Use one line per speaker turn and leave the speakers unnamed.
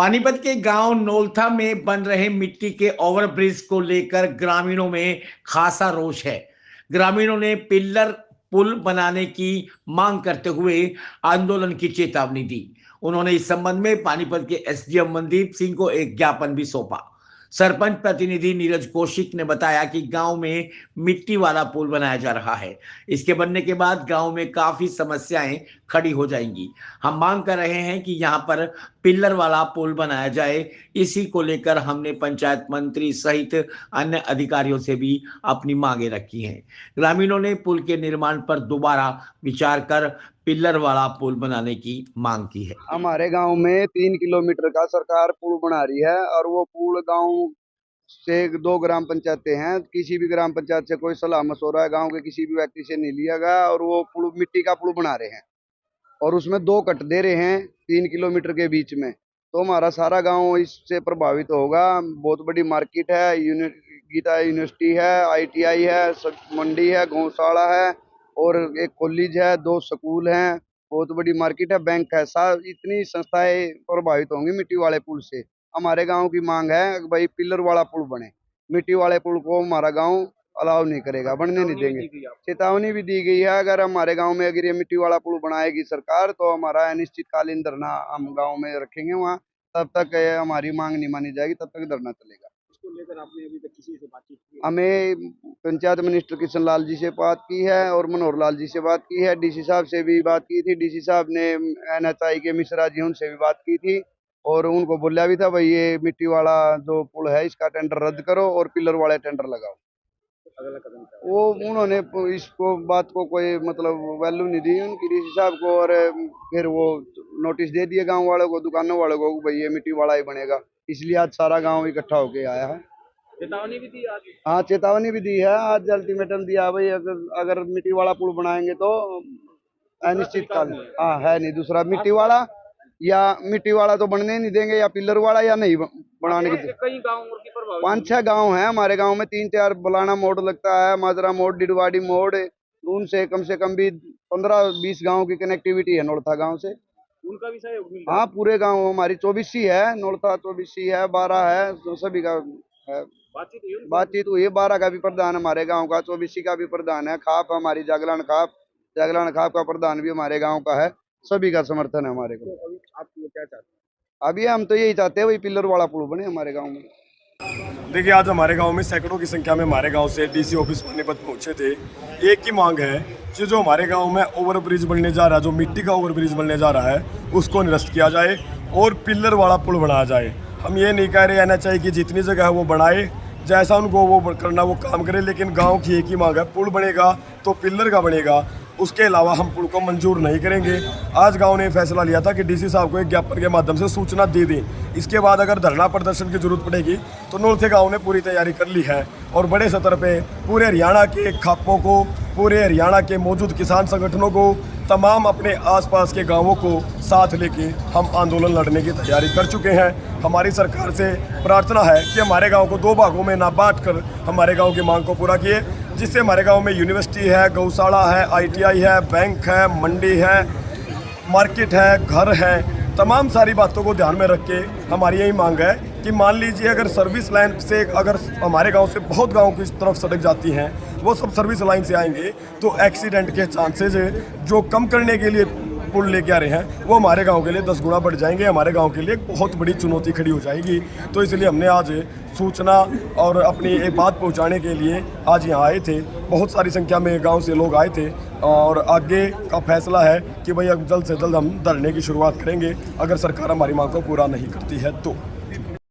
पानीपत के गांव नोलथा में बन रहे मिट्टी के ओवरब्रिज को लेकर ग्रामीणों में खासा रोष है। ग्रामीणों ने पिल्लर पुल बनाने की मांग करते हुए आंदोलन की चेतावनी दी। उन्होंने इस संबंध में पानीपत के एसडीएम मनदीप सिंह को एक ज्ञापन भी सौंपा। सरपंच प्रतिनिधि नीरज कौशिक ने बताया कि गांव में मिट्टी वाला पुल बनाया जा रहा है। इसके बनने के बाद गांव में काफी समस्याएं खड़ी हो जाएंगी। हम मांग कर रहे हैं कि यहां पर पिल्लर वाला पुल बनाया जाए। इसी को लेकर हमने पंचायत मंत्री सहित अन्य अधिकारियों से भी अपनी मांगे रखी हैं। ग्रामीणों ने पुल के निर्माण पर दोबारा विचार कर पिल्लर वाला पुल बनाने की मांग की है।
हमारे गांव में 3 किलोमीटर का सरकार पुल बना रही है और वो पुल गांव से 2 ग्राम पंचायतें हैं। किसी भी ग्राम पंचायत से कोई सलाह मशवरा गांव के किसी भी व्यक्ति से नहीं लिया गया और वो पुल मिट्टी का पुल बना रहे हैं और उसमें 2 कट दे रहे हैं 3 किलोमीटर के बीच में। तो हमारा सारा गांव इससे प्रभावित होगा। बहुत बड़ी मार्केट है, गीता यूनिवर्सिटी है, ITI है, मंडी है, गौशाला है और एक कॉलेज है, 2 स्कूल हैं, बहुत बड़ी मार्केट है, बैंक है। इतनी संस्थाएं प्रभावित होंगी मिट्टी वाले पुल से। हमारे गांव की मांग है कि भाई पिलर वाला पुल बने। मिट्टी वाले पुल को हमारा गांव अलाउ नहीं करेगा, बनने नहीं देंगे। चेतावनी भी दी गई है, अगर हमारे गांव में अगर ये मिट्टी वाला पुल बनाएगी सरकार तो हमारा अनिश्चितकालीन धरना हम गांव में रखेंगे। वहाँ तब तक हमारी मांग नहीं मानी जाएगी, तब तक धरना चलेगा।
इसको लेकर आपने अभी तक किसी से बातचीत की?
हमें पंचायत मिनिस्टर किशन लाल जी से बात की है और मनोहर लाल जी से बात की है। DC साहब से भी बात की थी। DC साहब ने NHI के मिश्रा जी उनसे भी बात की थी और उनको बोला भी था भाई ये मिट्टी वाला जो पुल है इसका टेंडर रद्द करो और पिलर वाले टेंडर लगाओ।
अगला कदम क्या?
वो उन्होंने इसको बात को कोई मतलब वैल्यू नहीं दी उनकी DC साहब को और फिर वो नोटिस दे दिए गांव वालों को, दुकानों वालों को भाई ये मिट्टी वाला ही बनेगा। इसलिए आज सारा गांव इकट्ठा होके आया है।
चेतावनी भी दी आज?
हाँ, चेतावनी भी दी है। आज अल्टीमेटम दिया भाई अगर मिट्टी वाला पुल बनाएंगे तो अनिश्चित काल। हाँ है नहीं दूसरा मिट्टी वाला, या मिट्टी वाला तो बनने नहीं देंगे या पिलर वाला या नहीं बनाने की।
कई गाँव की प्रभावित
5-6 गांव हैं हमारे गांव में, 3-4 बलाना मोड़ लगता है, माजरा मोड़, डिडवाड़ी मोड़। उनसे कम से कम भी 15-20 गांव की कनेक्टिविटी है नोलथा गांव से।
उनका भी सहयोग मिल
हाँ पूरे गांव हमारी 24 है, नोलथा 24 है, 12 है, तो सभी का है। बातचीत हुई है। 12 का भी प्रधान हमारे गांव का, 24 का भी प्रधान है, खाप हमारी जागरण खाप का प्रधान भी हमारे गांव का है। सभी का समर्थन है हमारे को।
तो अभी आप क्या चाहते हैं?
अभी हम तो यही चाहते हैं वही पिलर वाला पुल बने हमारे गांव में।
देखिए, आज हमारे गांव में सैकड़ों की संख्या में हमारे गांव से DC ऑफिस पानीपत पहुंचे थे। एक ही मांग है कि जो हमारे गांव में ओवरब्रिज बनने जा रहा है, जो मिट्टी का ओवरब्रिज बनने जा रहा है, उसको निरस्त किया जाए और पिलर वाला पुल बनाया जाए। हम ये नहीं कह रहे NHI की जितनी जगह है वो बनाए, जैसा उनको वो करना वो काम करे, लेकिन गांव की एक ही मांग है, पुल बनेगा तो पिलर का बनेगा, उसके अलावा हम पुल को मंजूर नहीं करेंगे। आज गांव ने फैसला लिया था कि DC साहब को एक ज्ञापन के माध्यम से सूचना दे दें। इसके बाद अगर धरना प्रदर्शन की जरूरत पड़ेगी तो नोलथे गांव ने पूरी तैयारी कर ली है और बड़े स्तर पे पूरे हरियाणा के खापों को, पूरे हरियाणा के मौजूद किसान संगठनों को, तमाम अपने आसपास के गांवों को साथ लेके हम आंदोलन लड़ने की तैयारी कर चुके हैं। हमारी सरकार से प्रार्थना है कि हमारे गांव को 2 भागों में ना बांट कर हमारे गांव की मांग को पूरा किए, जिससे हमारे गांव में यूनिवर्सिटी है, गौशाला है, ITI है, बैंक है, मंडी है, मार्केट है, घर है। तमाम सारी बातों को ध्यान में रख के हमारी यही मांग है कि मान लीजिए अगर सर्विस लाइन से अगर हमारे गांव से बहुत गांव की तरफ सड़क जाती हैं, वो सब सर्विस लाइन से आएंगे तो एक्सीडेंट के चांसेज जो कम करने के लिए पुल लेके आ रहे हैं वो हमारे गांव के लिए 10 गुना बढ़ जाएंगे। हमारे गांव के लिए एक बहुत बड़ी चुनौती खड़ी हो जाएगी। तो इसलिए हमने आज सूचना और अपनी एक बात पहुंचाने के लिए आज यहाँ आए थे। बहुत सारी संख्या में गांव से लोग आए थे और आगे का फैसला है कि भाई अब जल्द से जल्द हम धरने की शुरुआत करेंगे अगर सरकार हमारी मांग को पूरा नहीं करती है तो।